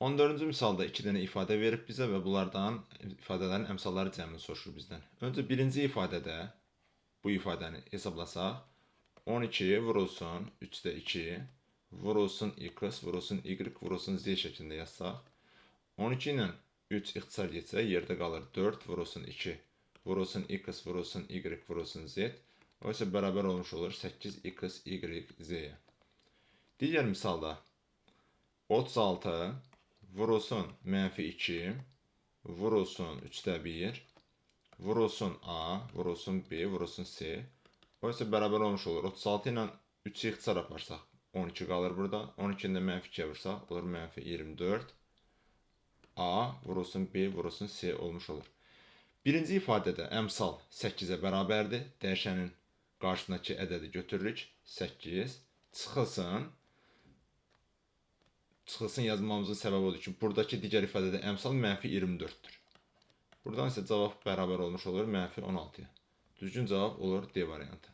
14-cü misalda 2 dənə ifadə verib bizə və bunlardan ifadələrin əmsalları cəmini soruşur bizdən. Öncə birinci ifadədə bu ifadəni hesablasaq, 12 vurulsun 3-də 2 vurulsun x vurulsun y vurulsun z şəklində yazsaq, 12 ilə 3 ixtisar getsə, yerdə qalır 4 vurulsun 2 vurulsun x vurulsun y vurulsun z. O isə bərabər olmuş olur 8x y z-yə. Digər misalda 36 vurulsun -2 vurulsun 3-də 1 vurulsun a vurulsun b vurulsun c. O isə bərabər olmuş olur 36 ilə 3-ü ixtisar aparsaq 12 qalır burada. 12 ilə -2-yə vursaq olur -24 a vurulsun b vurulsun c olmuş olur. Birinci ifadədə əmsal 8-ə bərabərdir. Dəyişənin qarşısındakı ədədi götürürük. 8 çıxılsın. Çıxılsın yazmamızın səbəbi odur ki, buradakı digər ifadədə əmsal -24-dür. Buradan isə cavab bərabər olmuş olur -16-ya. Düzgün cavab olur D variantı.